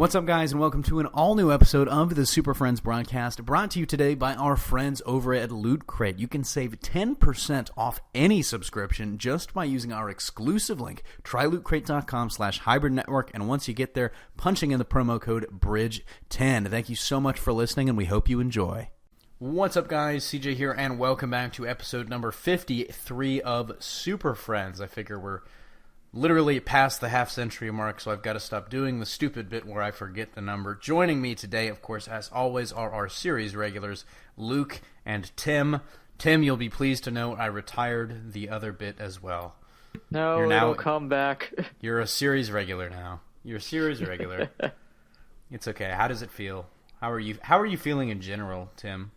What's up, guys, and welcome to an all-new episode of the Superfriends broadcast, brought to you today by our friends over at Loot Crate. You can save 10% off any subscription just by using our exclusive link, trylootcrate.com/hybridnetwork, and once you get there, punching in the promo code BRIDGE10. Thank you so much for listening, and we hope you enjoy. What's up, guys? CJ here, and welcome back to episode number 53 of Superfriends. I figure we're literally past the half-century mark, so I've got to stop doing the stupid bit where I forget the number. Joining me today, of course, as always, are our series regulars, Luke and Tim. Tim, you'll be pleased to know I retired the other bit as well. No, it'll come back. You're a series regular now. You're a series regular. It's okay. How does it feel? How are you feeling in general, Tim?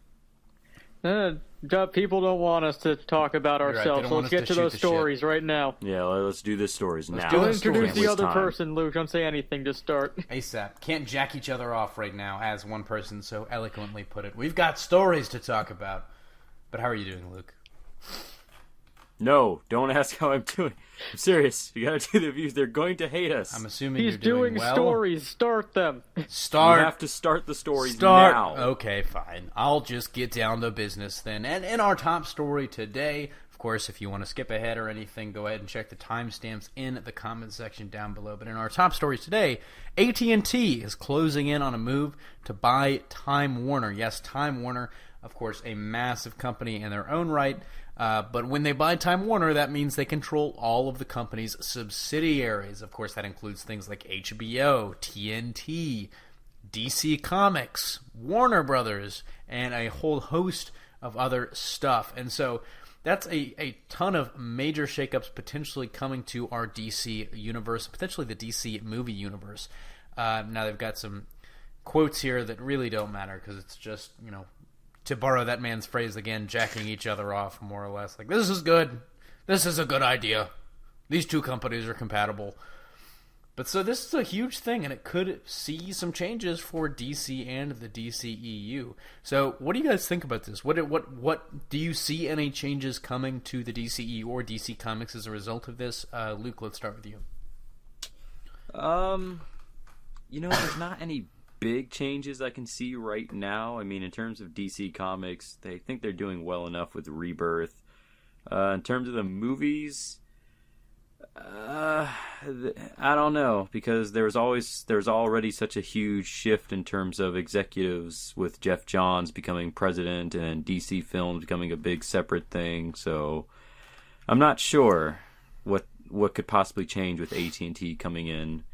People don't want us to talk about ourselves, so let's get to those stories right now. Yeah, let's do the stories now. Don't introduce the other person, Luke. Don't say anything, just start. ASAP. Can't jack each other off right now, as one person so eloquently put it. We've got stories to talk about. But how are you doing, Luke? No, don't ask how I'm doing. I'm serious. You gotta do the reviews. They're going to hate us. I'm assuming He's you're doing well. Stories. Start them. Start. You have to start the stories now. Okay, fine. I'll just get down to business then. And in our top story today, of course, if you want to skip ahead or anything, go ahead and check the timestamps in the comment section down below. But in our top stories today, AT&T is closing in on a move to buy Time Warner. Yes, Time Warner, of course, a massive company in their own right. But when they buy Time Warner, that means they control all of the company's subsidiaries. Of course, that includes things like HBO, TNT, DC Comics, Warner Brothers, and a whole host of other stuff. And so that's a ton of major shakeups potentially coming to our DC universe, potentially the DC movie universe. Now they've got some quotes here that really don't matter because it's just, to borrow that man's phrase again, jacking each other off, more or less. Like, this is good. This is a good idea. These two companies are compatible. But so this is a huge thing, and it could see some changes for DC and the DCEU. So what do you guys think about this? What do you see any changes coming to the DCEU or DC Comics as a result of this? Luke, let's start with you. There's not any big changes I can see right now. I mean, in terms of DC Comics, they think they're doing well enough with Rebirth. In terms of the movies, I don't know, because there's already such a huge shift in terms of executives with Jeff Johns becoming president and DC Films becoming a big separate thing. So I'm not sure what could possibly change with AT&T coming in.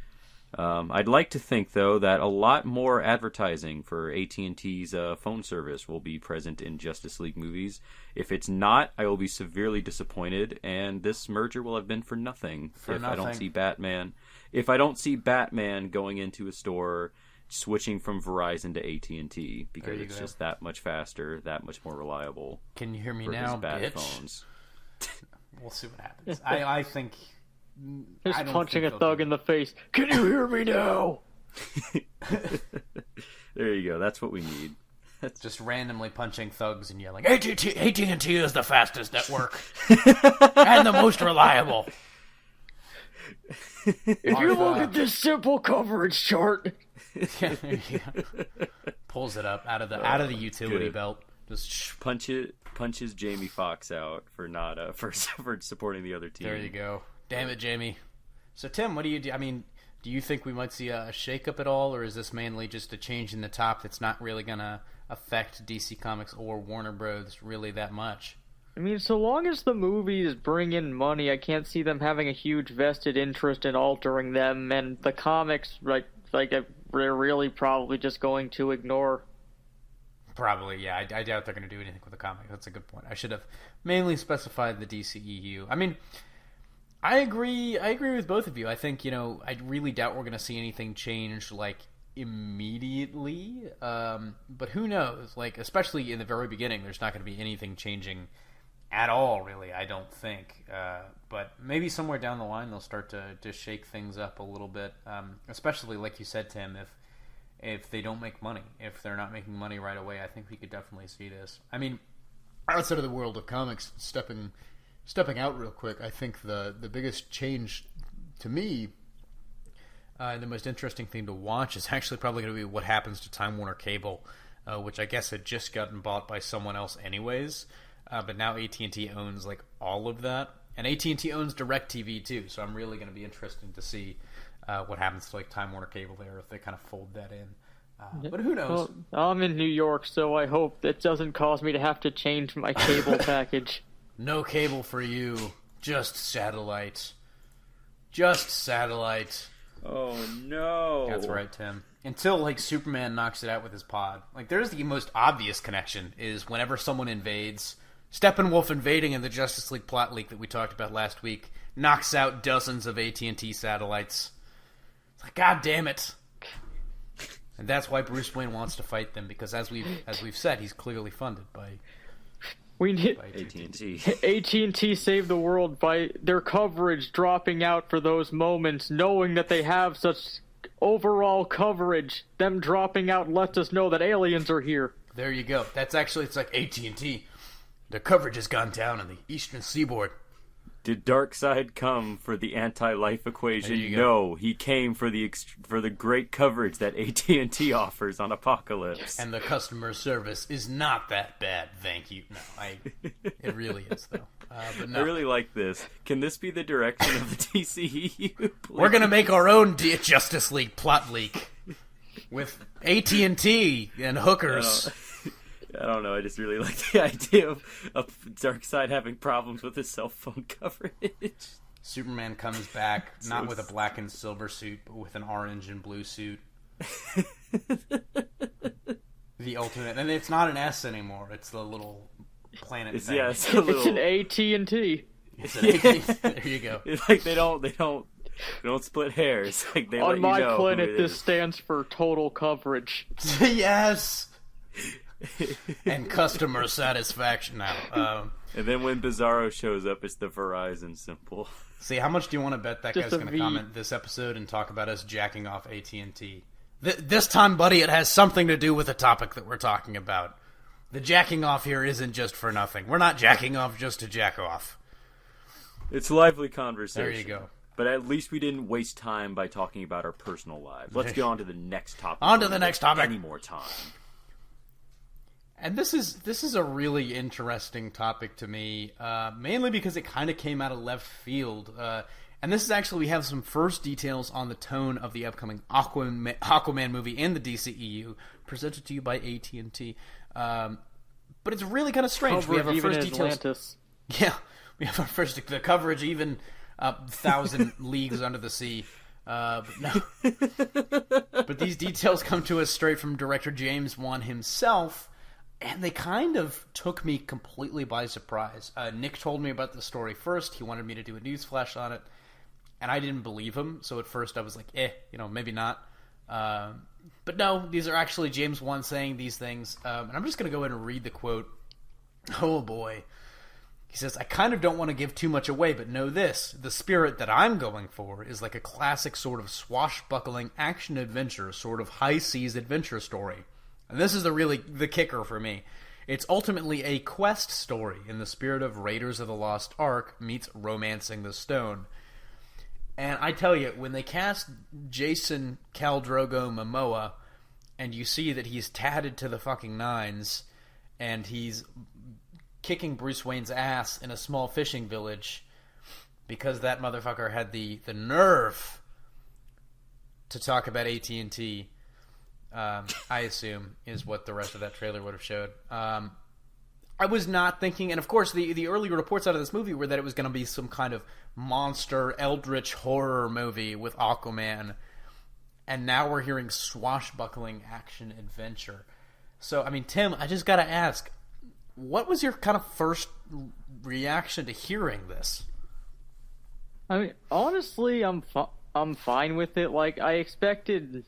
I'd like to think, though, that a lot more advertising for AT&T's phone service will be present in Justice League movies. If it's not, I will be severely disappointed, and this merger will have been for nothing. I don't see Batman. If I don't see Batman going into a store, switching from Verizon to AT&T, because it's just that much faster, that much more reliable. Can you hear me for now, his bad bitch? Phones. We'll see what happens. I think... Just punching a thug in the face. Can you hear me now? There you go. That's what we need. Just randomly punching thugs and yelling, AT&T is the fastest network and the most reliable. If you look at this simple coverage chart. Pulls it up out of the utility good. belt. Just punches Jamie Foxx out for not for supporting the other team. There you go. Damn it, Jamie. So, Tim, what do you do? I mean, do you think we might see a shakeup at all, or is this mainly just a change in the top that's not really going to affect DC Comics or Warner Bros. Really that much? I mean, so long as the movies bring in money, I can't see them having a huge vested interest in altering them, and the comics, they're really probably just going to ignore. Probably, yeah. I doubt they're going to do anything with the comic. That's a good point. I should have mainly specified the DCEU. I mean, I agree with both of you. I think, I really doubt we're going to see anything change, immediately. But who knows? Especially in the very beginning, there's not going to be anything changing at all, really, I don't think. But maybe somewhere down the line, they'll start to shake things up a little bit. Especially, like you said, Tim, if they don't make money. If they're not making money right away, I think we could definitely see this. I mean, outside of the world of comics, stepping out real quick, I think the biggest change to me the most interesting thing to watch is actually probably going to be what happens to Time Warner Cable, which I guess had just gotten bought by someone else anyways. But now AT&T owns like all of that, and AT&T owns DirecTV too. So I'm really going to be interested to see what happens to like Time Warner Cable there if they kind of fold that in. But who knows? Well, I'm in New York, so I hope that doesn't cause me to have to change my cable package. No cable for you, just satellite. Just satellite. Oh no! That's right, Tim. Until like Superman knocks it out with his pod. Like there's the most obvious connection is whenever someone invades. Steppenwolf invading in the Justice League plot leak that we talked about last week knocks out dozens of AT&T satellites. It's like, God damn it! And that's why Bruce Wayne wants to fight them because, as we've said, he's clearly funded by. We need AT&T. AT&T saved the world by their coverage dropping out for those moments, knowing that they have such overall coverage. Them dropping out lets us know that aliens are here. There you go. That's actually it's like AT&T. Their coverage has gone down on the eastern seaboard. Did Darkseid come for the anti-life equation? No, he came for the great coverage that AT&T offers on Apocalypse. And the customer service is not that bad, thank you. No, it really is though. But no. I really like this. Can this be the direction of the DCEU? Please? We're gonna make our own Justice League plot leak with AT&T and hookers. I don't know. I just really like the idea of Darkseid having problems with his cell phone coverage. Superman comes back, not with a black and silver suit, but with an orange and blue suit. The ultimate. And it's not an S anymore. It's the little planet thing. Yeah, it's an AT&T. It's an AT&T. There you go. It's like they don't split hairs. Like they On let you my know planet, this stands for total coverage. Yes! And customer satisfaction now. And then when Bizarro shows up, it's the Verizon symbol. See, how much do you want to bet that Just guy's going to comment this episode and talk about us jacking off AT&T? This time, buddy, it has something to do with the topic that we're talking about. The jacking off here isn't just for nothing. We're not jacking off just to jack off. It's lively conversation. There you go. But at least we didn't waste time by talking about our personal lives. Let's get on to the next topic. On to the next topic. Any more time. And this is a really interesting topic to me, mainly because it kind of came out of left field. And this is actually, we have some first details on the tone of the upcoming Aquaman movie in the DCEU, presented to you by AT&T. But it's really kind of strange. Coverage we have our first details. Atlantis. Yeah, we have our first the coverage even 1,000 leagues under the sea. But no. But these details come to us straight from director James Wan himself. And they kind of took me completely by surprise. Nick told me about the story first. He wanted me to do a news flash on it. And I didn't believe him. So at first I was like, maybe not. But no, these are actually James Wan saying these things. And I'm just going to go ahead and read the quote. Oh boy. He says, I kind of don't want to give too much away, but know this. The spirit that I'm going for is like a classic sort of swashbuckling action-adventure, sort of high-seas adventure story. And this is the kicker for me. It's ultimately a quest story in the spirit of Raiders of the Lost Ark meets Romancing the Stone. And I tell you, when they cast Jason Khal Drogo Momoa, and you see that he's tatted to the fucking nines, and he's kicking Bruce Wayne's ass in a small fishing village because that motherfucker had the nerve to talk about AT&T, I assume, is what the rest of that trailer would have showed. I was not thinking, and of course the earlier reports out of this movie were that it was going to be some kind of monster, eldritch horror movie with Aquaman, and now we're hearing swashbuckling action adventure. So, I mean, Tim, I just got to ask, what was your kind of first reaction to hearing this? I mean, honestly, I'm fine with it. Like, I expected,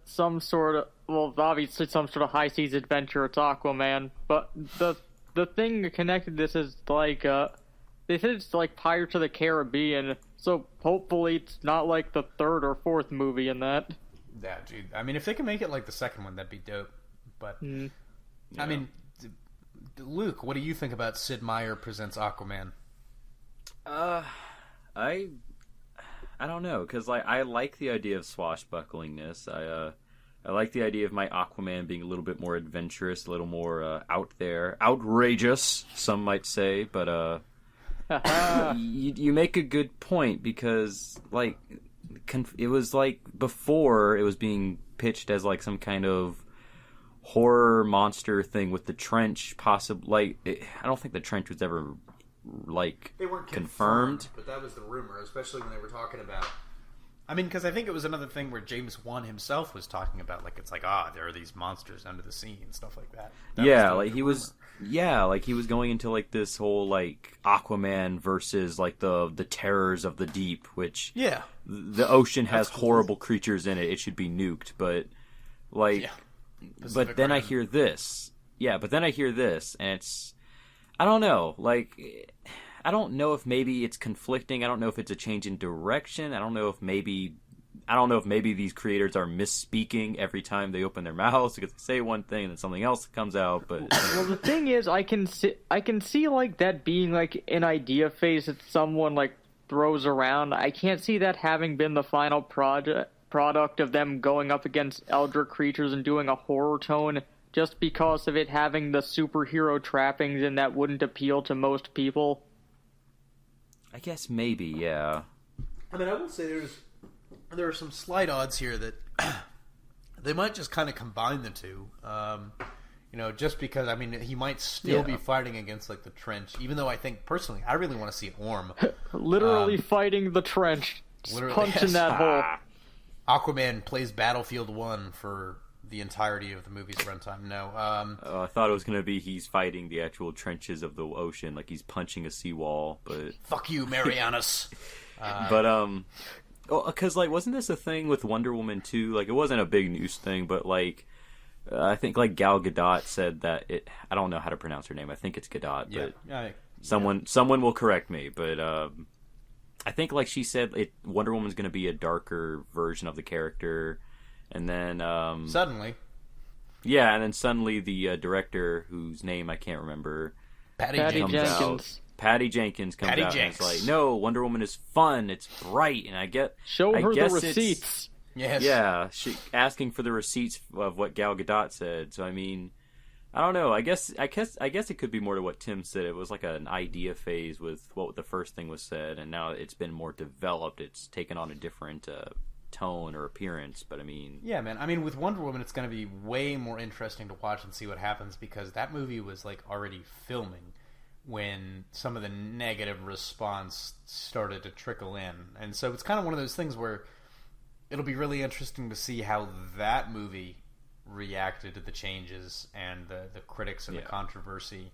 some sort of, well, obviously some sort of high seas adventure. It's Aquaman, but the thing that connected this is like, they said it's like Pirates of the Caribbean, so hopefully it's not like the third or fourth movie in that. Yeah, dude. I mean, if they can make it like the second one, that'd be dope. But yeah. I mean, Luke, what do you think about Sid Meier presents Aquaman? I I don't know, because like I like the idea of swashbucklingness. I like the idea of my Aquaman being a little bit more adventurous, a little more out there, outrageous, some might say. But you make a good point, because like it was like before it was being pitched as like some kind of horror monster thing with the trench. Possibly, like I don't think the trench was ever like they weren't confirmed, but that was the rumor, especially when they were talking about. I mean, because I think it was another thing where James Wan himself was talking about, like, it's like, there are these monsters under the sea and stuff like that. Yeah, like he was, like he was going into like this whole like Aquaman versus like the terrors of the deep, which the ocean has horrible creatures in it. It should be nuked, but like, but then I hear this, and it's, I don't know, like. I don't know if maybe it's conflicting. I don't know if it's a change in direction. I don't know if maybe these creators are misspeaking every time they open their mouths, because they say one thing and then something else comes out. But well, the thing is, I can see like that being like an idea phase that someone like throws around. I can't see that having been the final product of them going up against Eldritch creatures and doing a horror tone, just because of it having the superhero trappings, and that wouldn't appeal to most people. I guess maybe, yeah. I mean, I will say there are some slight odds here that they might just kind of combine the two. Just because, I mean, he might still be fighting against, like, the trench, even though I think, personally, I really want to see Orm. Literally fighting the trench. Punching that hole. Aquaman plays Battlefield 1 for the entirety of the movie's runtime. No. I thought it was going to be he's fighting the actual trenches of the ocean, like he's punching a seawall, but... Fuck you, Marianus! Because, like, wasn't this a thing with Wonder Woman 2? Like, it wasn't a big news thing, but, like, I think, like, Gal Gadot said that I don't know how to pronounce her name. I think it's Gadot, but someone will correct me. But I think, like, she said Wonder Woman's going to be a darker version of the character. And then suddenly the director, whose name I can't remember, Patty Jenkins. Patty Jenkins comes out and is like, "No, Wonder Woman is fun. It's bright." And I guess the receipts. Yes. Yeah, she asking for the receipts of what Gal Gadot said. So I mean, I don't know. I guess it could be more to what Tim said. It was like an idea phase with what the first thing was said, and now it's been more developed. It's taken on a different tone or appearance. But I mean, yeah, man. I mean, with Wonder Woman, it's going to be way more interesting to watch and see what happens, because that movie was like already filming when some of the negative response started to trickle in, and so it's kind of one of those things where it'll be really interesting to see how that movie reacted to the changes and the critics and the controversy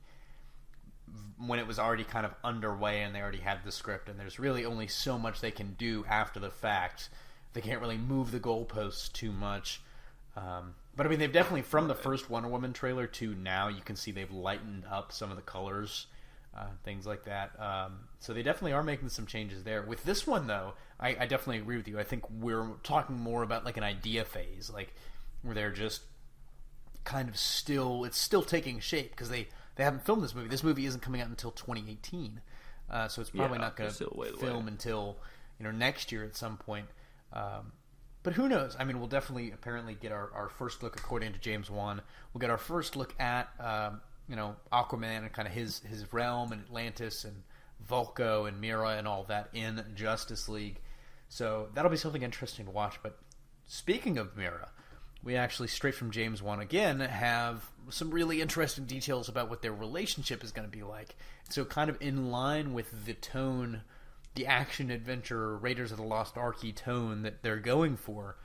when it was already kind of underway and they already had the script, and there's really only so much they can do after the fact. They can't really move the goalposts too much. But I mean, they've definitely, from the first Wonder Woman trailer to now, you can see they've lightened up some of the colors, things like that. So they definitely are making some changes there. With this one, though, I definitely agree with you. I think we're talking more about like an idea phase, like where they're just kind of it's still taking shape, because they haven't filmed this movie. This movie isn't coming out until 2018, so it's probably not going to film until next year at some point. But who knows? I mean, we'll definitely apparently get our first look, according to James Wan. We'll get our first look at Aquaman and kind of his realm, and Atlantis and Vulko and Mira and all that in Justice League. So that'll be something interesting to watch. But speaking of Mira, we actually, straight from James Wan again, have some really interesting details about what their relationship is going to be like. So kind of in line with the tone, the action-adventure Raiders of the Lost Ark-y tone that they're going for,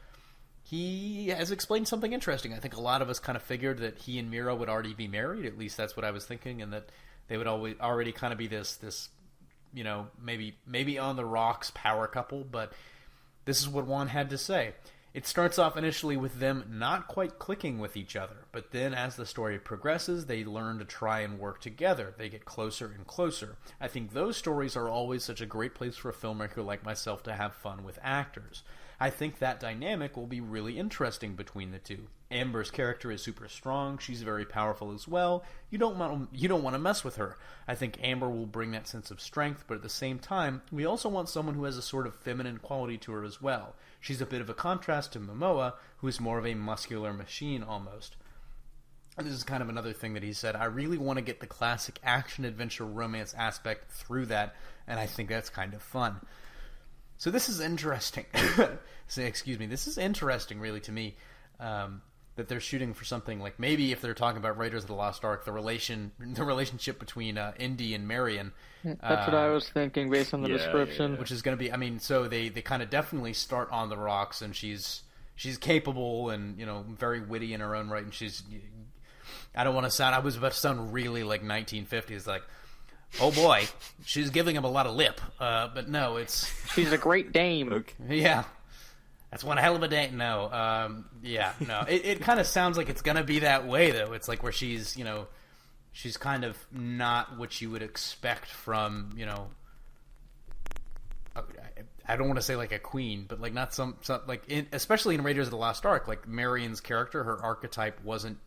he has explained something interesting. I think a lot of us kind of figured that he and Mira would already be married. At least that's what I was thinking, and that they would already kind of be this maybe on the rocks power couple. But this is what Wan had to say. It starts off initially with them not quite clicking with each other, but then as the story progresses, they learn to try and work together. They get closer and closer. I think those stories are always such a great place for a filmmaker like myself to have fun with actors. I think that dynamic will be really interesting between the two. Amber's character is super strong. She's very powerful as well. You don't want to mess with her. I think Amber will bring that sense of strength, but at the same time, we also want someone who has a sort of feminine quality to her as well. She's a bit of a contrast to Momoa, who is more of a muscular machine almost. And this is kind of another thing that he said. I really want to get the classic action-adventure romance aspect through that, and I think that's kind of fun. So this is interesting. Excuse me. This is interesting, really, to me, that they're shooting for something like, maybe if they're talking about Raiders of the Lost Ark, the relationship between Indy and Marion. That's what I was thinking based on the description. Yeah. Which is going to be, I mean, so they kind of definitely start on the rocks, and she's capable and, you know, very witty in her own right, and she's... I was about to sound really like 1950s, like, oh boy, she's giving him a lot of lip. But no, she's a great dame. Okay. Yeah. That's one hell of a dame. No, no. It kind of sounds like it's going to be that way, though. It's like where she's, you know, she's kind of not what you would expect from, you know, I don't want to say like a queen, but like not some like, especially in Raiders of the Lost Ark, like Marion's character, her archetype wasn't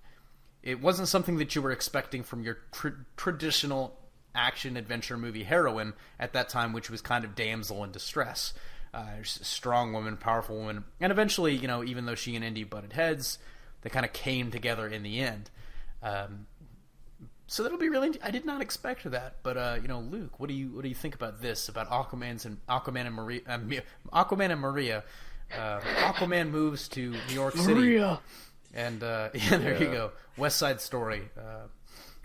something that you were expecting from your traditional action-adventure movie heroine at that time, which was kind of damsel in distress. Strong woman, powerful woman. And eventually, you know, even though she and Indy butted heads, they kind of came together in the end. So that'll be really... I did not expect that. But, you know, Luke, what do you think about this? About Aquaman and Maria? Aquaman moves to New York City. Maria! And, there you go. West Side Story.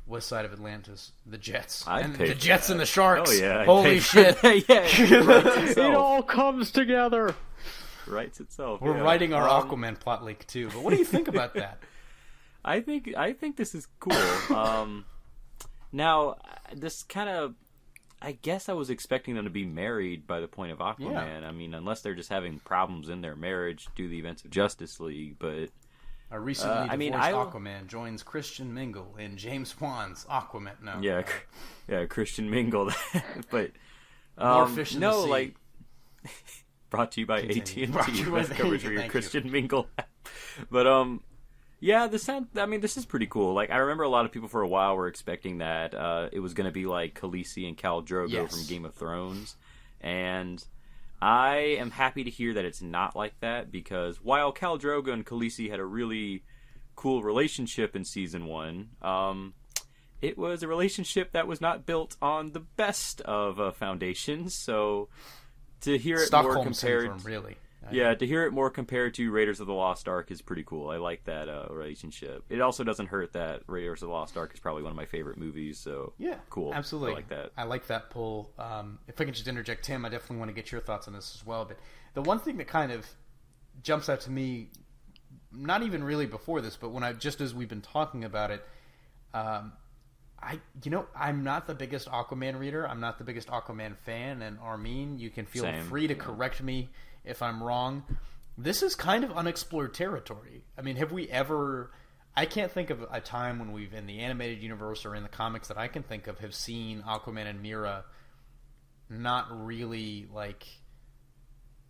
West side of Atlantis. The Jets. The Jets and the Sharks. Oh, yeah. Holy shit. It all comes together. Writes itself. We're writing our Aquaman plot leak, too. But what do you think about that? I think this is cool. Now, this kind of... I guess I was expecting them to be married by the point of Aquaman. Yeah. I mean, unless they're just having problems in their marriage due to the events of Justice League, but... A recently divorced Aquaman joins Christian Mingle in James Wan's Aquaman. No, yeah, Christian Mingle. But more fish in the sea. Like brought to you by AT&T. Best coverage for your Christian Mingle. But yeah, this is pretty cool. Like I remember a lot of people for a while were expecting that it was going to be like Khaleesi and Khal Drogo from Game of Thrones, and I am happy to hear that it's not like that, because while Khal Drogo and Khaleesi had a really cool relationship in Season 1, it was a relationship that was not built on the best of foundations, so to hear it Stockholm more compared... syndrome, really. Yeah, to hear it more compared to Raiders of the Lost Ark is pretty cool. I like that relationship. It also doesn't hurt that Raiders of the Lost Ark is probably one of my favorite movies, so yeah, cool. Absolutely. I like that. I like that pull. If I can just interject, Tim, I definitely want to get your thoughts on this as well. But the one thing that kind of jumps out to me, not even really before this, but just as we've been talking about it, I'm not the biggest Aquaman reader. I'm not the biggest Aquaman fan, and Armin, you can feel free to correct me if I'm wrong. This is kind of unexplored territory. I mean, have we ever... I can't think of a time when we've, in the animated universe or in the comics that I can think of, have seen Aquaman and Mera not really, like,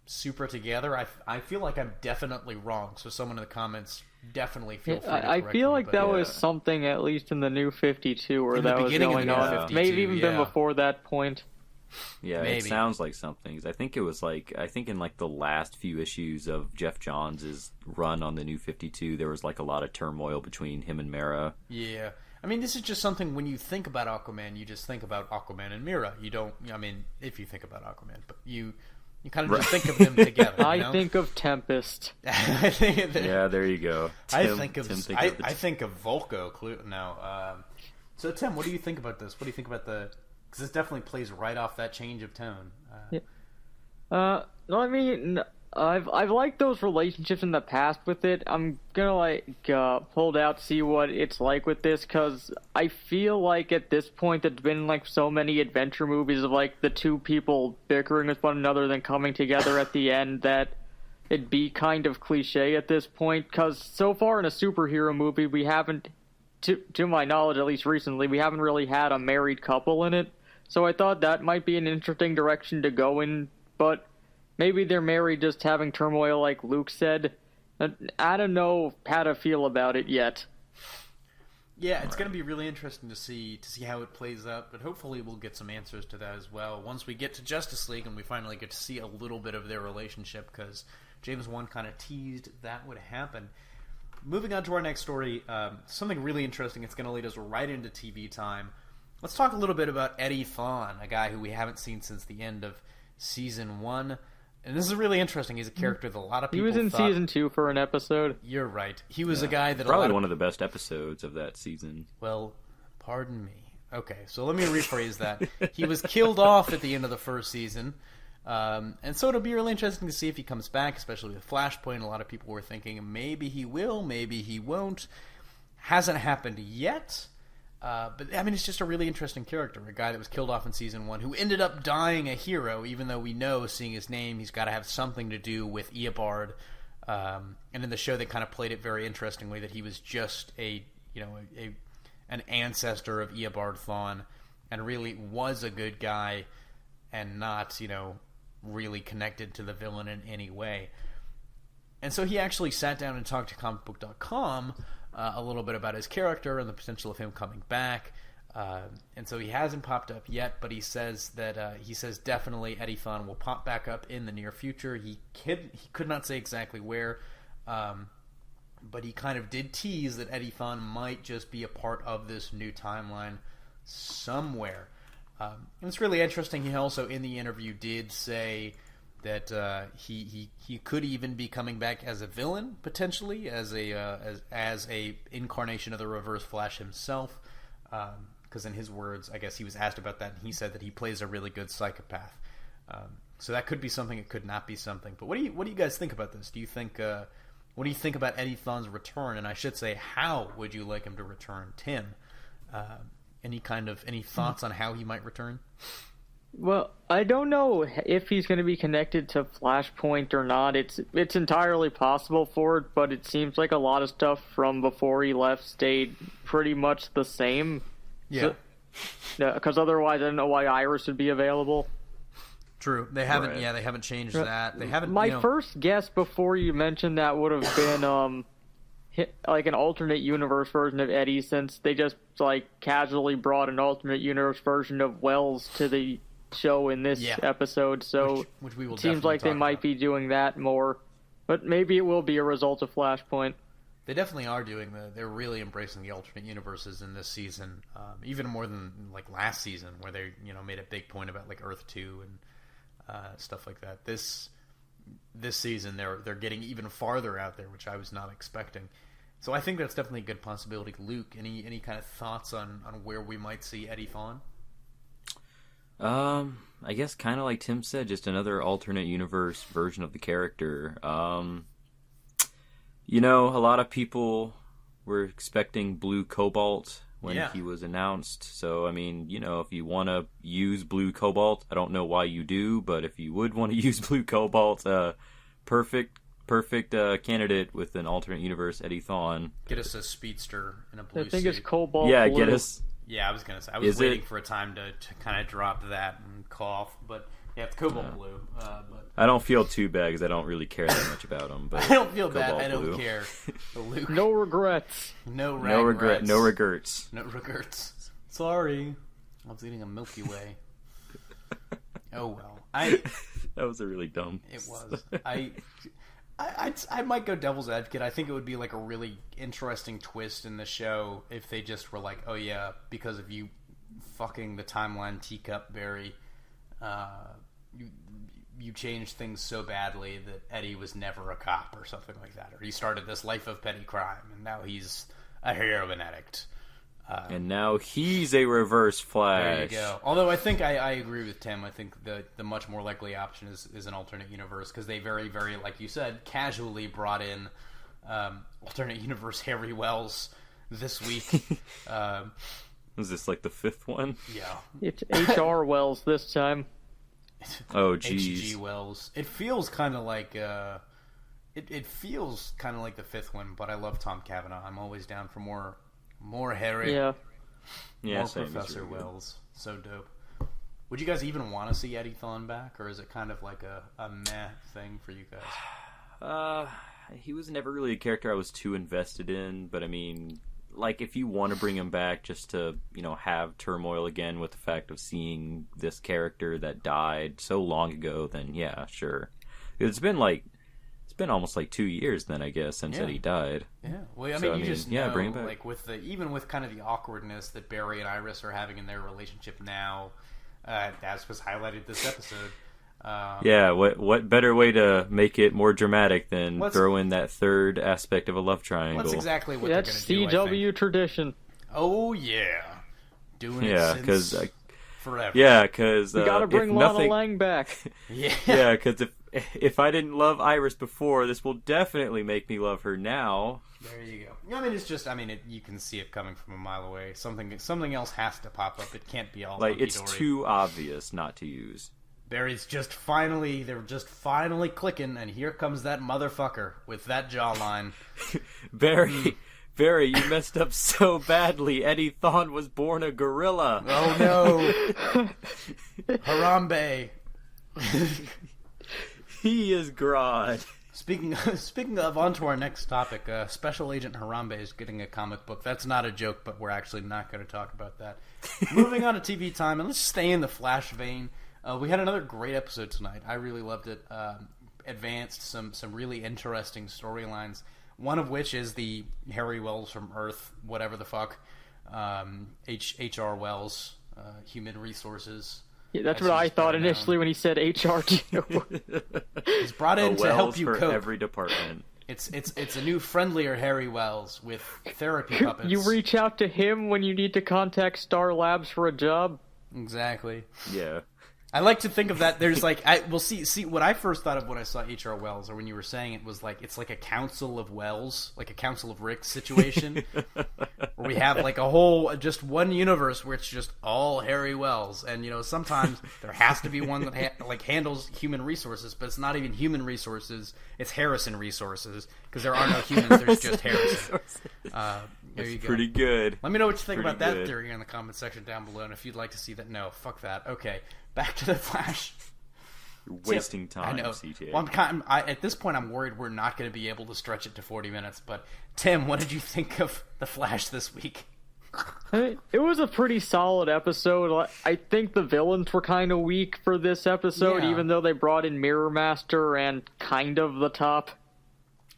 super together. I feel like I'm definitely wrong, so someone in the comments definitely feel free to correct I feel me, like that was something, at least in the New 52, where that was going on. Maybe even been before that point. Yeah, maybe. It sounds like something. I think it was in the last few issues of Jeff Johns' run on the New 52, there was like a lot of turmoil between him and Mera. Yeah. I mean, this is just something, when you think about Aquaman, you just think about Aquaman and Mera. You don't, I mean, if you think about Aquaman, but you kind of just think of them together. I think of Tempest. Yeah, there you go. I think of Volko. No. So, Tim, what do you think about this? What do you think about because this definitely plays right off that change of tone. I mean, I've liked those relationships in the past with it. I'm gonna pull it out to see what it's like with this, because I feel like at this point there's been like so many adventure movies of like the two people bickering with one another then coming together at the end that it'd be kind of cliche at this point. Because so far in a superhero movie, we haven't, to my knowledge, at least recently, we haven't really had a married couple in it. So I thought that might be an interesting direction to go in, but maybe they're married just having turmoil like Luke said. I don't know how to feel about it yet. Yeah, it's going to be really interesting to see how it plays out, but hopefully we'll get some answers to that as well once we get to Justice League and we finally get to see a little bit of their relationship, because James Wan kind of teased that would happen. Moving on to our next story, something really interesting. It's going to lead us right into TV time. Let's talk a little bit about Eddie Thawne, a guy who we haven't seen since the end of Season 1. And this is really interesting. He's a character that a lot of people He was in thought... Season 2 for an episode. You're right. He was a guy that probably one of the best episodes of that season. Well, pardon me. Okay, so let me rephrase that. He was killed off at the end of the first season. And so it'll be really interesting to see if he comes back, especially with Flashpoint. A lot of people were thinking maybe he will, maybe he won't. Hasn't happened yet. But, I mean, it's just a really interesting character. A guy that was killed off in Season 1 who ended up dying a hero, even though we know, seeing his name, he's got to have something to do with Eobard. And in the show, they kind of played it very interestingly that he was just an ancestor of Eobard Thawne and really was a good guy and not, really connected to the villain in any way. And so he actually sat down and talked to comicbook.com a little bit about his character and the potential of him coming back. And so he hasn't popped up yet, but he says that definitely Eddie Thawne will pop back up in the near future. He could not say exactly where, but he kind of did tease that Eddie Thawne might just be a part of this new timeline somewhere. And it's really interesting. He also, in the interview, did say that he could even be coming back as a villain, potentially, as a incarnation of the Reverse Flash himself. Because in his words, I guess he was asked about that, and he said that he plays a really good psychopath. So that could be something. It could not be something. But what do you guys think about this? Do you think what do you think about Eddie Thawne's return? And I should say, how would you like him to return, Tim? Any thoughts on how he might return? Well, I don't know if he's going to be connected to Flashpoint or not. It's entirely possible for it, but it seems like a lot of stuff from before he left stayed pretty much the same. Yeah. Because otherwise, I don't know why Iris would be available. True. They haven't. Right. Yeah, they haven't changed that. They haven't. My first guess before you mentioned that would have been like an alternate universe version of Eddie, since they just casually brought an alternate universe version of Wells to the show in this episode. So which we will. It seems like they might be doing that more, but maybe it will be a result of Flashpoint. They definitely are doing they're really embracing the alternate universes in this season, even more than last season, where they made a big point about Earth 2 and stuff like that. This season they're getting even farther out there, which I was not expecting. So I think that's definitely a good possibility. Luke, any kind of thoughts on where we might see Eddie Thawne? I guess kind of like Tim said, just another alternate universe version of the character. A lot of people were expecting Blue Cobalt when he was announced. So, I mean, if you want to use Blue Cobalt, I don't know why you do, but if you would want to use Blue Cobalt, perfect candidate with an alternate universe, Eddie Thawne. Get us a speedster in a blue suit. I think it's Cobalt Blue. Get us... Yeah, I was going to say. I was waiting for a time to kind of drop that and cough, but yeah, it's Cobalt Blue. But I don't feel too bad because I don't really care that much about him. But I don't feel Cobalt bad. I Blue. don't care. Luke. No regrets. No regrets. No regrets. Sorry. I was eating a Milky Way. Oh, well. That was a really dumb... It was. I might go devil's advocate. I think it would be a really interesting twist in the show if they just were like, oh yeah, because of you fucking the timeline teacup berry, you changed things so badly that Eddie was never a cop or something like that, or he started this life of petty crime and now he's a heroin addict. And now he's a Reverse Flash. There you go. Although I think I agree with Tim. I think the much more likely option is an alternate universe, because they very, very, like you said, casually brought in alternate universe Harry Wells this week. Was this the fifth one? Yeah. It's H.R. Wells this time. Oh, jeez. H.G. Wells. It feels kind of like... It feels kind of like the fifth one, but I love Tom Cavanaugh. I'm always down for more Harry. Yeah. More Professor Wells. So dope. Would you guys even want to see Eddie Thawne back, or is it kind of like a meh thing for you guys? He was never really a character I was too invested in, but I mean, like, if you want to bring him back just to, have turmoil again with the fact of seeing this character that died so long ago, then yeah, sure. It's been almost like 2 years then, I guess, since Eddie died. Yeah. Well, I mean, you just know, bring him back. like, even with kind of the awkwardness that Barry and Iris are having in their relationship now, as was highlighted this episode. What better way to make it more dramatic than throw in that third aspect of a love triangle? That's exactly what they're going to do. That's CW tradition. Oh yeah, doing it since forever. Yeah, because we gotta bring Lana Lang back. Yeah, because if I didn't love Iris before, this will definitely make me love her now. There you go. I mean, it's just, you can see it coming from a mile away. Something else has to pop up. It can't be all like it's too obvious not to use. Barry's they're just finally clicking, and here comes that motherfucker with that jawline. Barry, you messed up so badly. Eddie Thawne was born a gorilla. Oh no. Harambe. He is Grodd. Speaking of, on to our next topic. Special Agent Harambe is getting a comic book. That's not a joke, but we're actually not going to talk about that. Moving on to TV time, and let's stay in the Flash vein. We had another great episode tonight. I really loved it. Advanced some really interesting storylines. One of which is the Harry Wells from Earth, whatever the fuck, H.R. Wells, Human Resources. Yeah, that's what I thought initially when he said HR. He's brought in to help you cope. Every department. It's a new friendlier Harry Wells with therapy puppets. You reach out to him when you need to contact Star Labs for a job. Exactly. Yeah. I like to think of that. There's see what I first thought of when I saw H.R. Wells, or when you were saying it, was like it's like a Council of Wells, like a Council of Ricks situation, where we have like a whole just one universe where it's just all Harry Wells, and sometimes there has to be one that handles human resources, but it's not even human resources; it's Harrison resources, because there are no humans. There's just Harrison. There you go. Pretty good. Let me know what you think about that theory in the comment section down below, and if you'd like to see that. No, fuck that. Okay. Back to the Flash. You're wasting time, I know. CJ. Well, at this point, I'm worried we're not going to be able to stretch it to 40 minutes. But, Tim, what did you think of the Flash this week? It was a pretty solid episode. I think the villains were kind of weak for this episode, even though they brought in Mirror Master and kind of the Top.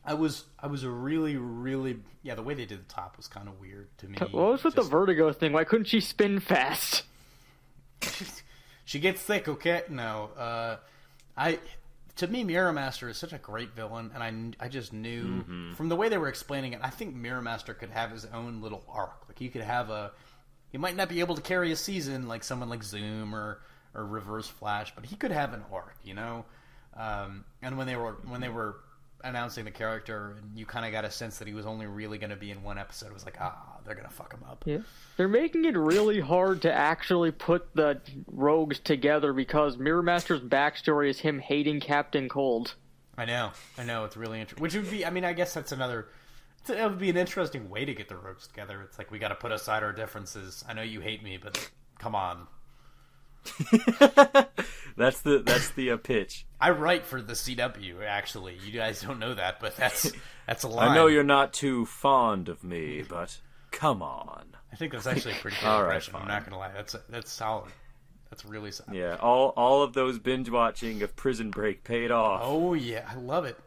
I was a really, really... Yeah, the way they did the Top was kind of weird to me. What was with the Vertigo thing? Why couldn't she spin fast? She gets thick, okay? No. To me, Mirror Master is such a great villain, and I just knew from the way they were explaining it, I think Mirror Master could have his own little arc. Like, he could have he might not be able to carry a season like someone like Zoom or Reverse Flash, but he could have an arc, And when they were announcing the character, and you kind of got a sense that he was only really going to be in one episode, it was like, they're going to fuck him up. Yeah. They're making it really hard to actually put the rogues together, because Mirror Master's backstory is him hating Captain Cold. I know, it's really interesting. Which would be, I guess that's it would be an interesting way to get the rogues together. It's like, we got to put aside our differences. I know you hate me, but come on. That's the pitch. I write for the CW, actually. You guys don't know that, but that's a line. I know you're not too fond of me, but come on. I think that's actually a pretty good impression. I'm not gonna lie. That's solid. That's really solid. Yeah, all of those binge watching of Prison Break paid off. Oh yeah, I love it.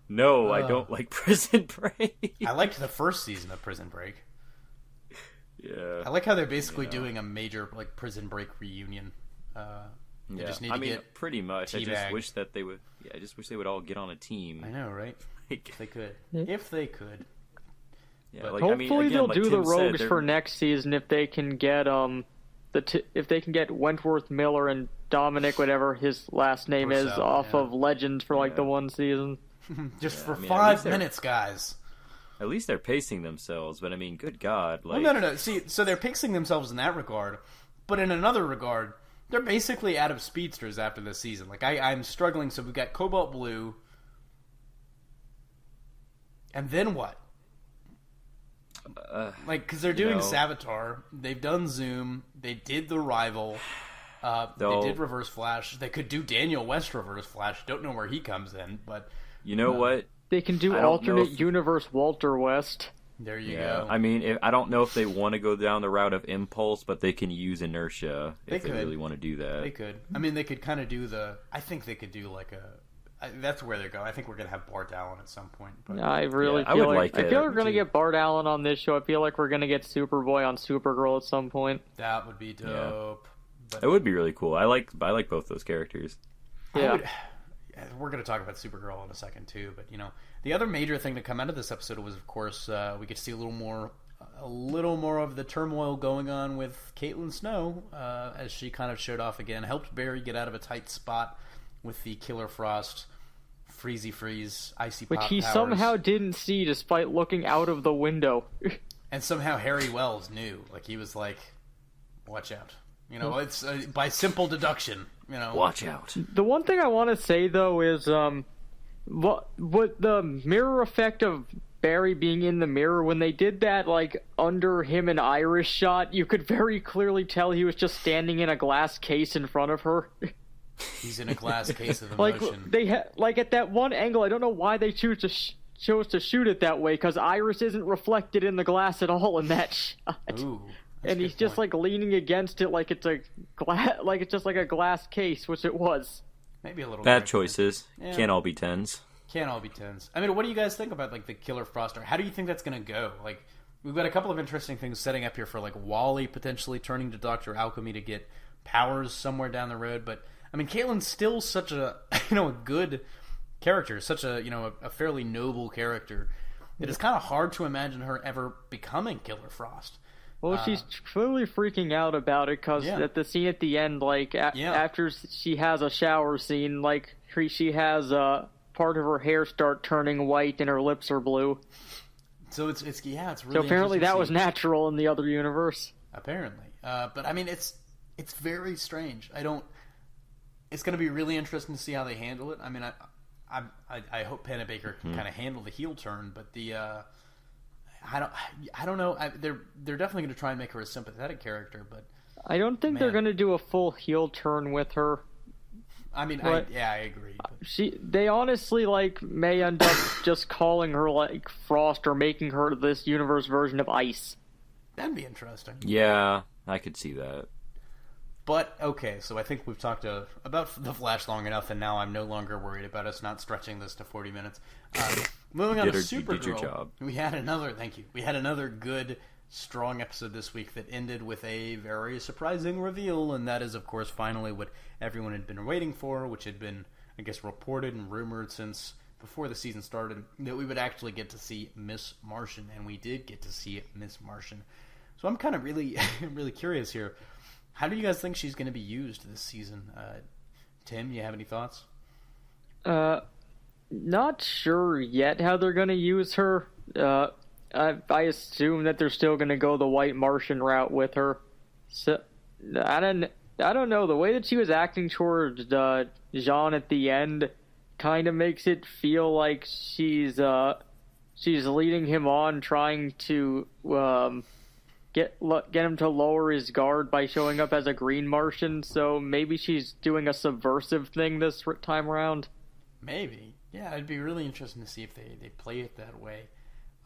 No, I don't like Prison Break. I liked the first season of Prison Break. Yeah, I like how they're basically doing a major Prison Break reunion. They just need to get pretty much. I just wish that they would. Yeah, I just wish they would all get on a team. I know, right? If they could. If they could. Yeah, but hopefully they'll do the rogues for next season if they can get if they can get Wentworth Miller and Dominic, whatever his last name is, off of Legends for the one season. Just for 5 minutes, guys. At least they're pacing themselves, but good God. Well, no. See, so they're pacing themselves in that regard, but in another regard, they're basically out of speedsters after this season. Like, I'm struggling, so we've got Cobalt Blue, and then what? like, because they're doing Savitar, they've done Zoom, they did The Rival, they did Reverse Flash. They could do Daniel West Reverse Flash. Don't know where he comes in, but you know what? They can do alternate universe Walter West. There you go. I mean, I don't know if they want to go down the route of Impulse, but they can use Inertia if they really want to do that. They could. I mean, they could kind of do I think they could do like that's where they're going. I think we're gonna have Bart Allen at some point. But I really feel like I feel we're gonna get Bart Allen on this show. I feel like we're gonna get Superboy on Supergirl at some point. That would be dope. It would be really cool. I like both those characters. Yeah. We're going to talk about Supergirl in a second too, but the other major thing to come out of this episode was, of course, we get to see a little more of the turmoil going on with Caitlin Snow, as she kind of showed off again, helped Barry get out of a tight spot with the Killer Frost, Freezy Freeze, Icy Pop which he powers. somehow didn't see despite looking out of the window. And somehow Harry Wells knew, like he was like, "Watch out." It's by simple deduction. Watch out. The one thing I want to say though is, what the mirror effect of Barry being in the mirror, when they did that like under him and Iris shot, you could very clearly tell he was just standing in a glass case in front of her. He's in a glass case of like emotion. they like at that one angle. I don't know why they chose to shoot it that way, because Iris isn't reflected in the glass at all in that shot. Ooh. And he's just like leaning against it like it's a just like a glass case, which it was. Maybe a little bad choices. Yeah. Can't all be 10s. Can't all be 10s. I mean, what do you guys think about like the Killer Frost? How do you think that's going to go? Like, we've got a couple of interesting things setting up here for like Wally potentially turning to Dr. Alchemy to get powers somewhere down the road. But I mean, Caitlin's still such a a good character, such a a fairly noble character. It is kind of hard to imagine her ever becoming Killer Frost. Well, she's clearly freaking out about it, because at the scene at the end, like, after she has a shower scene, like, she has part of her hair start turning white and her lips are blue. So it's really so apparently that was natural in the other universe. Apparently. But, I mean, it's very strange. It's going to be really interesting to see how they handle it. I mean, I hope Penn and Baker can kind of handle the heel turn, but I don't know. They're definitely going to try and make her a sympathetic character, but I don't think they're going to do a full heel turn with her. I mean, I agree. But they honestly may end up just calling her like Frost or making her this universe version of Ice. That'd be interesting. Yeah, I could see that. But okay, so I think we've talked about the Flash long enough, and now I'm no longer worried about us not stretching this to 40 minutes. Moving on to Supergirl, did your job. We had another good, strong episode this week that ended with a very surprising reveal, and that is, of course, finally what everyone had been waiting for, which had been, I guess, reported and rumored since before the season started, that we would actually get to see Miss Martian, and we did get to see Miss Martian. So I'm kind of really, really curious here. How do you guys think she's going to be used this season? Tim, you have any thoughts? Not sure yet how they're going to use her. I assume that they're still going to go the White Martian route with her. So I don't know. The way that she was acting towards Jean at the end kind of makes it feel like she's leading him on, trying to get him to lower his guard by showing up as a Green Martian. So maybe she's doing a subversive thing this time around. Maybe. Yeah, it'd be really interesting to see if they play it that way.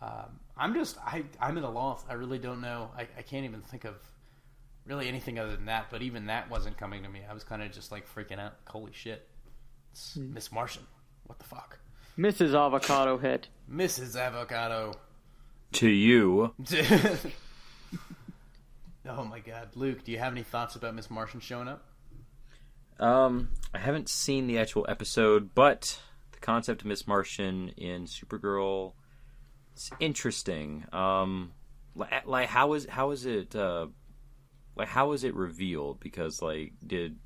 I'm at a loss. I really don't know. I can't even think of really anything other than that, but even that wasn't coming to me. I was kind of just like freaking out. Holy shit. It's Miss Martian. What the fuck? Mrs. Avocado Head. Mrs. Avocado. To you. Oh my god. Luke, do you have any thoughts about Miss Martian showing up? I haven't seen the actual episode, but the concept of Miss Martian in Supergirl is interesting. How is it revealed? Because did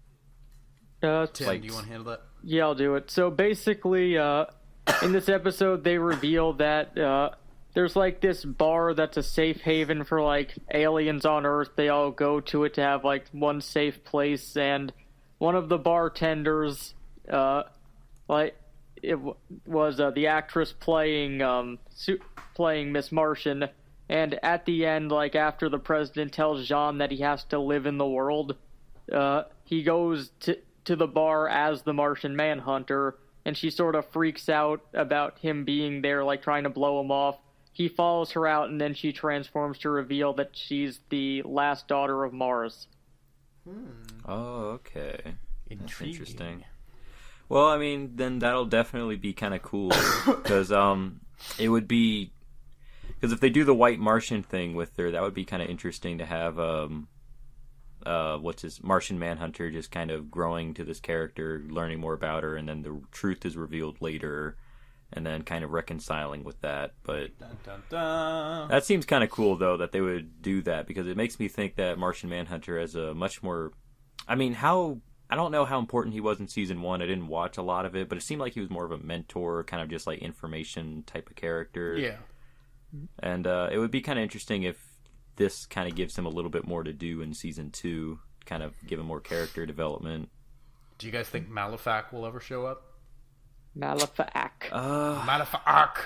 Tim, do you want to handle that? Yeah, I'll do it. So basically, in this episode, they reveal that there's this bar that's a safe haven for aliens on Earth. They all go to it to have one safe place, and one of the bartenders, it was the actress playing Miss Martian, And at the end, like after the president tells Jean that he has to live in the world, he goes to the bar as the Martian Manhunter, and she sort of freaks out about him being there, like trying to blow him off. He follows her out, and then she transforms to reveal that she's the last daughter of Mars. Oh, okay. That's Intriguing. interesting. Well, I mean, then that'll definitely be kind of cool because it would be because if they do the White Martian thing with her, that would be kind of interesting to have what's his Martian Manhunter just kind of growing to this character, learning more about her, and then the truth is revealed later, and then kind of reconciling with that. But Dun, dun, dun. that seems kind of cool though that they would do that because it makes me think that Martian Manhunter has a much more. I mean, I don't know how important he was in season 1. I didn't watch a lot of it, but it seemed like he was more of a mentor, kind of just like information type of character. Yeah. And it would be kind of interesting if this kind of gives him a little bit more to do in season 2, kind of give him more character development. Do you guys think Malefac will ever show up? Malefac. Malefac!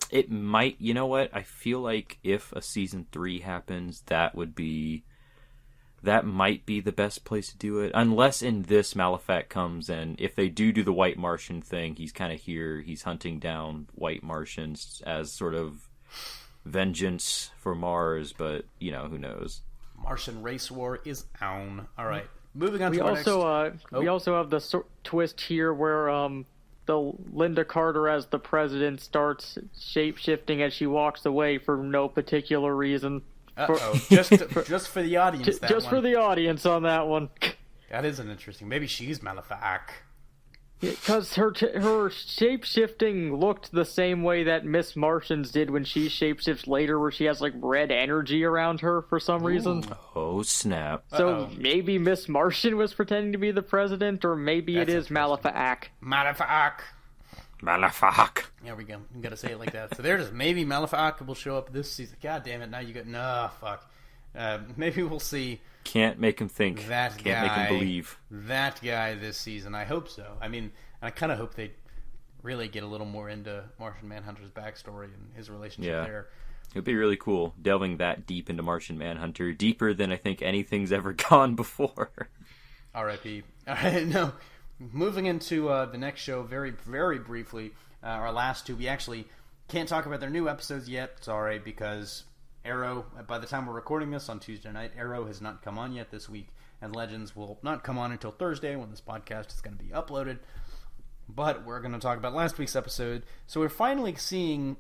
It might. You know what? I feel like if a season 3 happens, that might be the best place to do it. Unless in this Malefac comes, and if they do the White Martian thing, he's kind of here. He's hunting down White Martians as sort of vengeance for Mars, but, you know, who knows? Martian race war is on. All right. Moving on We to our also next... we also have the twist here where the Linda Carter as the president starts shape-shifting as she walks away for no particular reason. Uh-oh. Just for the audience, that Just one. for the audience on that one. That isn't interesting. Maybe she's Malefac. Because her shape-shifting looked the same way that Miss Martian's did when she shapeshifts later, where she has, like, red energy around her for some reason. Oh, snap. So maybe Miss Martian was pretending to be the president, or maybe it is Malefac. Malefac. Malefac. There we go. You gotta say it like that. So there it is. Maybe Malefac will show up this season. God damn it! Now you got fuck. Maybe we'll see Can't make him think. that Can't guy. make him believe. That guy this season. I hope so. I mean, I kind of hope they really get a little more into Martian Manhunter's backstory and his relationship there. It would be really cool delving that deep into Martian Manhunter, deeper than I think anything's ever gone before. R.I.P. All right, no. Moving into the next show, very, very briefly, our last two. We actually can't talk about their new episodes yet. Sorry, because Arrow, by the time we're recording this on Tuesday night, Arrow has not come on yet this week, and Legends will not come on until Thursday when this podcast is going to be uploaded. But we're going to talk about last week's episode. So we're finally seeing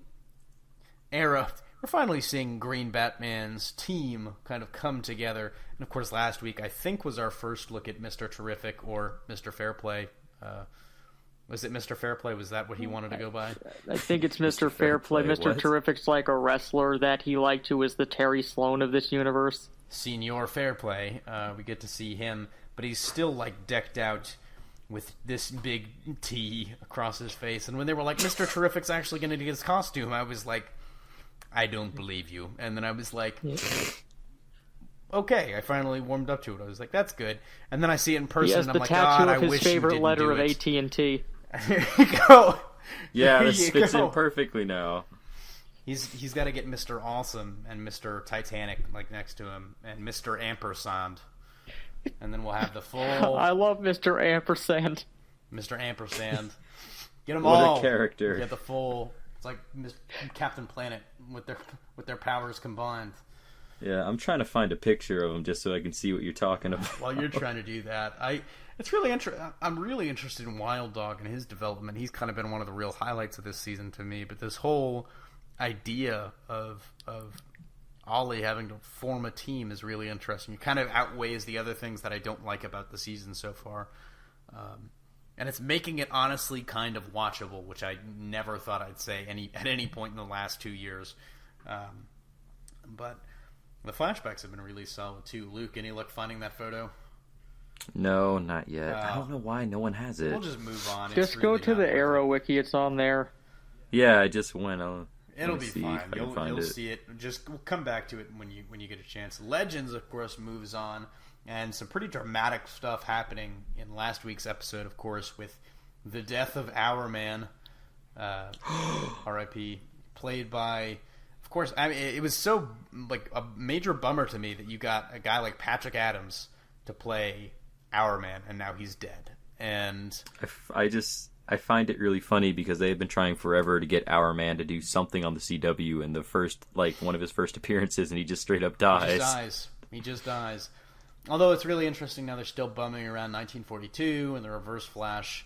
Arrow. We're finally seeing Green Batman's team kind of come together. And of course, last week I think was our first look at Mr. Terrific or Mr. Fairplay. Was it Mr. Fairplay? Was that what he wanted to go by? I think it's Mr. Fairplay. Mr. What? Terrific's like a wrestler that he liked who is the Terry Sloan of this universe. Senior Fairplay. We get to see him, but he's still like decked out with this big T across his face. And when they were like, Mr. Terrific's actually going to get his costume, I was like, I don't believe you. And then I was like, okay, I finally warmed up to it. I was like, that's good. And then I see it in He person, has and the I'm like, tattoo God, I of his wish you favorite didn't letter do of it. AT&T. There you go. Yeah, There this you fits go. in perfectly now. He's got to get Mr. Awesome and Mr. Titanic like next to him, and Mr. Ampersand, and then we'll have the full I love Mr. Ampersand. Mr. Ampersand. Get them What a all. character. Get the full. It's like Captain Planet with their powers combined. Yeah, I'm trying to find a picture of him just so I can see what you're talking about. While you're trying to do that, it's really I'm really interested in Wild Dog and his development. He's kind of been one of the real highlights of this season to me. But this whole idea of Ollie having to form a team is really interesting. It kind of outweighs the other things that I don't like about the season so far. And it's making it honestly kind of watchable, which I never thought I'd say at any point in the last 2 years. But the flashbacks have been really solid too. Luke, any luck finding that photo? No, not yet. I don't know why no one has it. We'll just move on. Just go to the Arrow wiki. It's on there. Yeah, I just went on. It'll be fine. You'll it. see it. We'll come back to it when you get a chance. Legends, of course, moves on, and some pretty dramatic stuff happening in last week's episode, of course, with the death of our man, R.I.P., played by, of course. I mean, it was so like a major bummer to me that you got a guy like Patrick Adams to play Hourman, and now he's dead. And I find it really funny because they've been trying forever to get Hourman to do something on the CW, and the first, like, one of his first appearances, and he just straight up dies. He just dies. Although it's really interesting now, they're still bumming around 1942, and the Reverse Flash,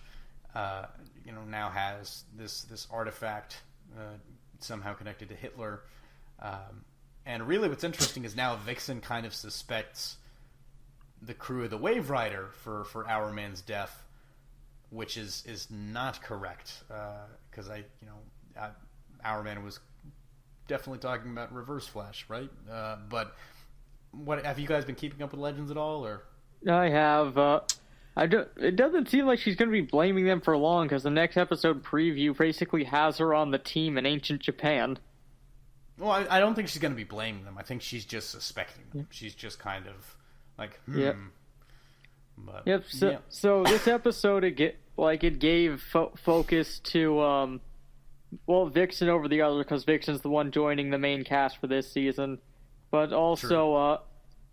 now has this artifact somehow connected to Hitler. And really, what's interesting is now Vixen kind of suspects the crew of the Wave Rider for Hourman's death, which is not correct, because Hourman was definitely talking about Reverse Flash, right? But what have you guys been keeping up with Legends at all, or? I have. It doesn't seem like she's going to be blaming them for long, because the next episode preview basically has her on the team in ancient Japan. Well, I don't think she's going to be blaming them. I think she's just suspecting them. She's just kind of like, Yep. But, Yep. So this episode it gave focus to Vixen over the other, because Vixen's the one joining the main cast for this season. But also,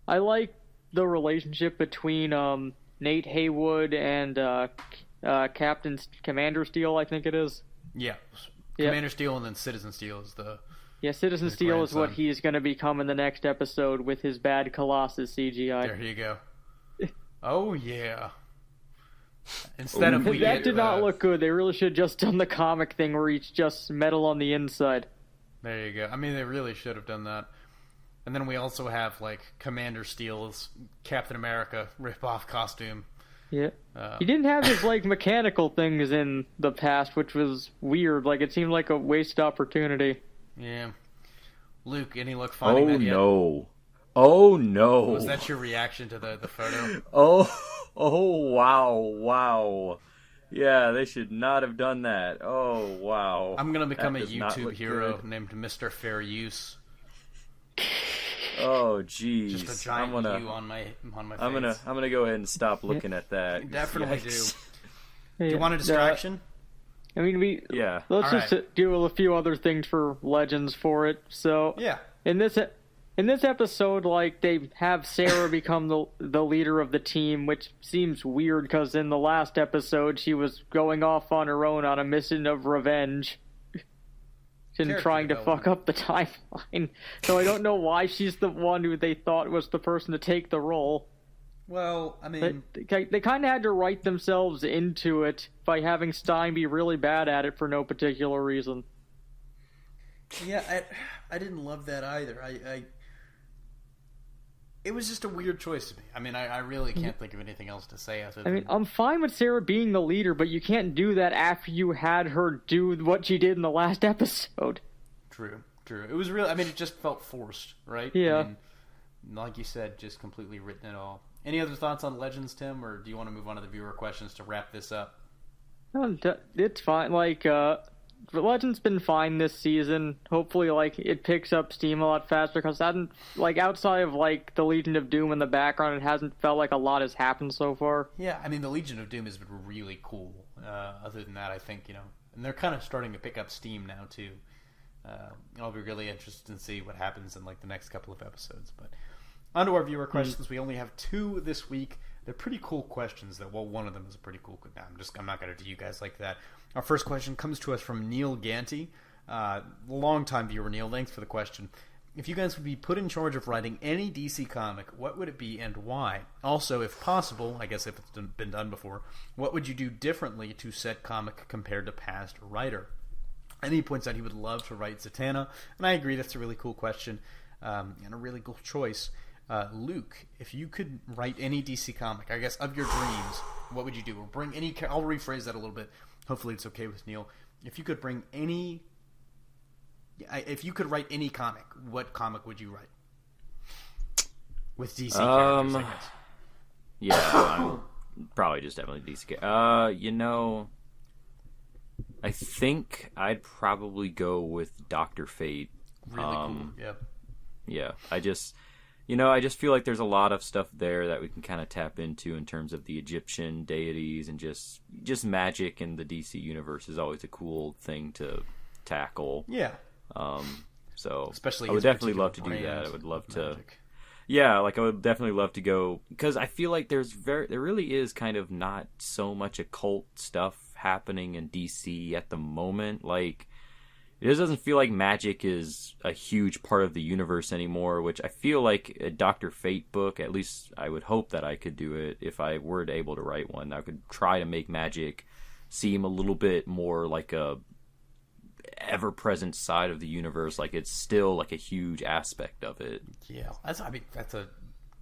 I like the relationship between Nate Haywood and Commander Steel, I think it is. Yeah, Commander Steel, and then Citizen Steel is the. Yeah, Citizen Steel is what he's going to become in the next episode with his bad Colossus CGI. There you go. Oh yeah. Instead of that did not look good. They really should have just done the comic thing where he's just metal on the inside. There you go. I mean, they really should have done that. And then we also have like Commander Steel's Captain America rip-off costume. Yeah. He didn't have his like mechanical things in the past, which was weird. Like, it seemed like a wasted opportunity. Yeah. Luke, any luck finding that yet? Oh no! Was that your reaction to the photo? Wow. Yeah, they should not have done that. Oh, wow. I'm going to become a YouTube hero named Mr. Fair Use. Oh, jeez. Just a giant U on my face. I'm gonna go ahead and stop looking at that. Definitely do. Do you want a distraction? I mean, let's just do a few other things for Legends for it. So, yeah. In this episode, like, they have Sarah become the leader of the team, which seems weird because in the last episode she was going off on her own on a mission of revenge and trying to fuck up the timeline. So I don't know why she's the one who they thought was the person to take the role. Well, I mean, they kind of had to write themselves into it by having Stein be really bad at it for no particular reason. Yeah, I didn't love that either. It was just a weird choice to me. I mean, I really can't think of anything else to say other than... I mean, I'm fine with Sarah being the leader, but you can't do that after you had her do what she did in the last episode. True. It was real. I mean, it just felt forced, right? Yeah. I mean, like you said, just completely written it all. Any other thoughts on Legends, Tim, or do you want to move on to the viewer questions to wrap this up? It's fine. Like, Legends been fine this season. Hopefully, like, it picks up steam a lot faster because outside of like the Legion of Doom in the background, it hasn't felt like a lot has happened so far. Yeah, I mean, the Legion of Doom has been really cool. Other than that, I think, and they're kind of starting to pick up steam now too. I'll be really interested to see what happens in like the next couple of episodes. But on to our viewer questions. We only have 2 this week. They're pretty cool questions. One of them is a pretty cool. I'm not going to do you guys like that. Our first question comes to us from Neil Ganty, longtime viewer. Neil, thanks for the question. If you guys would be put in charge of writing any DC comic, what would it be and why? Also, if possible, I guess if it's been done before, what would you do differently to said comic compared to past writer? And he points out he would love to write Zatanna, and I agree that's a really cool question and a really cool choice. Luke, if you could write any DC comic, I guess, of your dreams, what would you do? Or bring any... I'll rephrase that a little bit. Hopefully it's okay with Neil. If you could bring any... If you could write any comic, what comic would you write? With DC characters, I guess. Yeah, probably just definitely DC. I think I'd probably go with Dr. Fate. Really cool, yep. Yeah, I just feel like there's a lot of stuff there that we can kind of tap into in terms of the Egyptian deities, and just magic in the DC universe is always a cool thing to tackle. Yeah. So especially I would his definitely particular love to do that. brand I would love of to. magic. Yeah, like I would definitely love to go because I feel like there really is kind of not so much occult stuff happening in DC at the moment. Like it just doesn't feel like magic is a huge part of the universe anymore, which I feel like a Dr. Fate book, at least I would hope that I could do it if I were able to write one. I could try to make magic seem a little bit more like a ever-present side of the universe, like it's still like a huge aspect of it. Yeah, that's a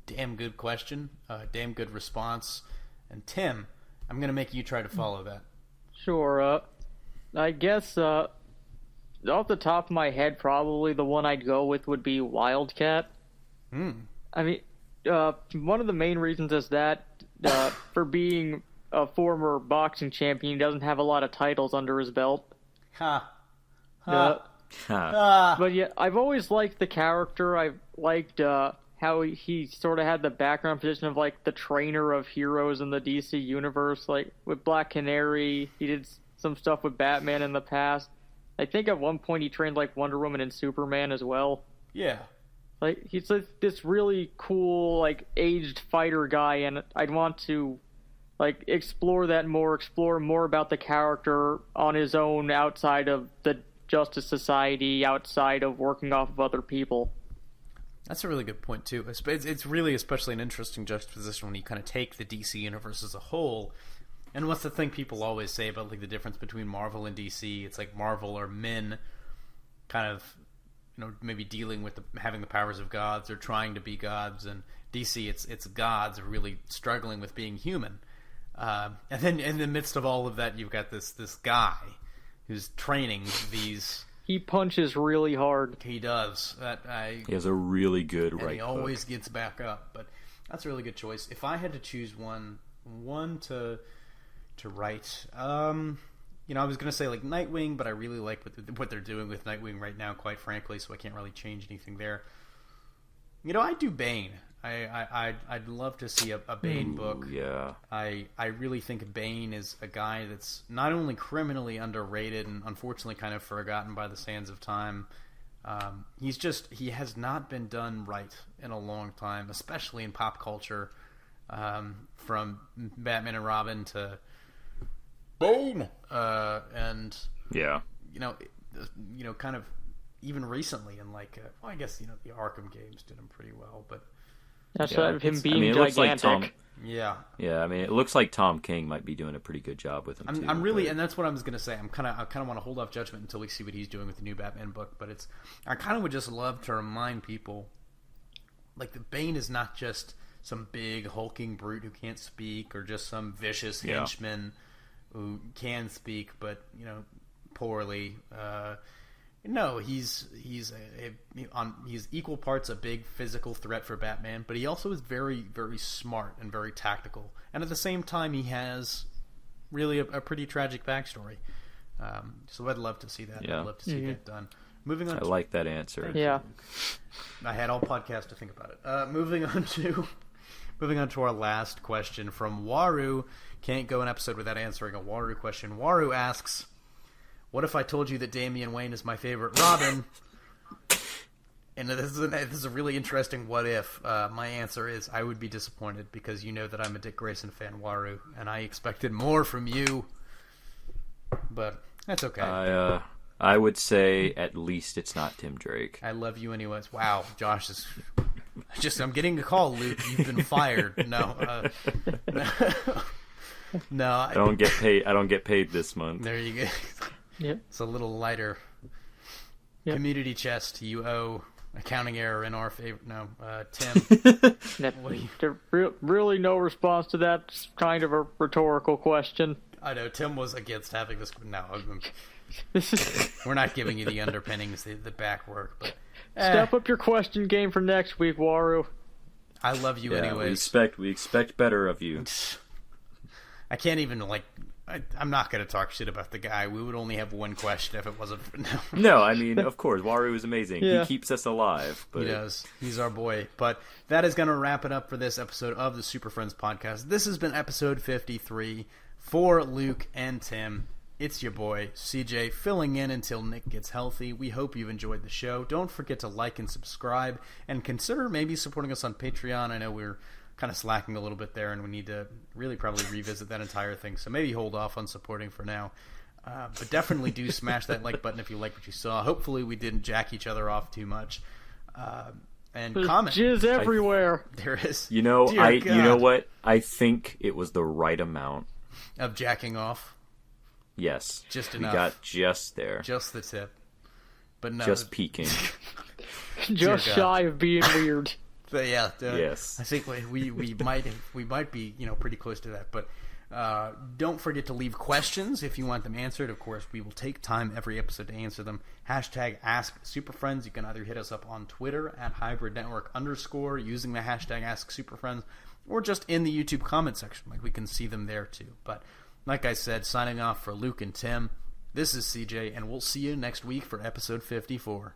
damn good question, damn good response. And Tim, I'm gonna make you try to follow that. Sure. I guess off the top of my head, probably the one I'd go with would be Wildcat. I mean, one of the main reasons is that for being a former boxing champion, he doesn't have a lot of titles under his belt. But yeah, I've always liked the character. I've liked how he sort of had the background position of like the trainer of heroes in the DC universe. Like with Black Canary, he did some stuff with Batman in the past. I think at one point he trained like Wonder Woman and Superman as well. Yeah. Like he's like this really cool like aged fighter guy, and I'd want to like explore more about the character on his own outside of the Justice Society, outside of working off of other people. That's a really good point too. It's really especially an interesting juxtaposition when you kind of take the DC universe as a whole. And what's the thing people always say about like the difference between Marvel and DC? It's like Marvel are men, kind of, maybe dealing with having the powers of gods or trying to be gods, and DC it's gods are really struggling with being human. And then in the midst of all of that, you've got this guy who's training these. He punches really hard. He does. He has a really good right. He always gets back up. But that's a really good choice. If I had to choose one to write, I was going to say like Nightwing, but I really like what they're doing with Nightwing right now, quite frankly. So I can't really change anything there. I'd do Bane. I'd love to see a Bane book. Yeah. I really think Bane is a guy that's not only criminally underrated and unfortunately kind of forgotten by the sands of time. He has not been done right in a long time, especially in pop culture. From Batman and Robin to Bane, and yeah, kind of even recently, and like, I guess the Arkham games did him pretty well, but. That's him being gigantic. Yeah. I mean, it looks like Tom King might be doing a pretty good job with him. And that's what I was going to say. I kind of want to hold off judgment until we see what he's doing with the new Batman book. But I kind of would just love to remind people, like the Bane is not just some big hulking brute who can't speak, or just some vicious henchman who can speak, but poorly. No, he's equal parts a big physical threat for Batman, but he also is very, very smart and very tactical. And at the same time, he has really a pretty tragic backstory. So I'd love to see that. Yeah. I'd love to see that done. Moving on. I like that answer. Yeah. I had all podcasts to think about it. Moving on to our last question from Waru. Can't go an episode without answering a Waru question. Waru asks, what if I told you that Damian Wayne is my favorite Robin? And this is a really interesting what if. My answer is I would be disappointed because you know that I'm a Dick Grayson fan, Waru, and I expected more from you. But that's okay. I would say at least it's not Tim Drake. I love you anyways. Wow, Josh is I'm getting a call, Luke. You've been fired. No. No. I don't get paid. I don't get paid this month. There you go. Yep. It's a little lighter. Yep. Community chest, you owe accounting error in our favor. No, Tim. Really no response to that. It's kind of a rhetorical question. I know, Tim was against having this. No, we're not giving you the underpinnings, the back work. But step up your question game for next week, Waru. I love you anyways. We expect better of you. I can't even, I'm not going to talk shit about the guy. We would only have one question if it wasn't... No, I mean, of course, Waru is amazing. Yeah. He keeps us alive. But... He does. He's our boy. But that is going to wrap it up for this episode of the Super Friends podcast. This has been episode 53 for Luke and Tim. It's your boy, CJ, filling in until Nick gets healthy. We hope you've enjoyed the show. Don't forget to like and subscribe, and consider maybe supporting us on Patreon. I know we're kind of slacking a little bit there, and we need to really probably revisit that entire thing. So maybe hold off on supporting for now. But definitely do smash that like button if you like what you saw. Hopefully we didn't jack each other off too much. And There's comment. Jizz everywhere. There is. You know, Dear God. you know what? I think it was the right amount of jacking off. Yes, just enough. We got just there, just the tip, but no, just peaking, just shy of being weird. But yeah, yes. I think we might be pretty close to that. But don't forget to leave questions if you want them answered. Of course, we will take time every episode to answer them. Hashtag #AskSuperFriends. You can either hit us up on Twitter at @HybridNetwork_ using the hashtag #AskSuperFriends, or just in the YouTube comment section. Like, we can see them there too. But like I said, signing off for Luke and Tim, this is CJ, and we'll see you next week for episode 54.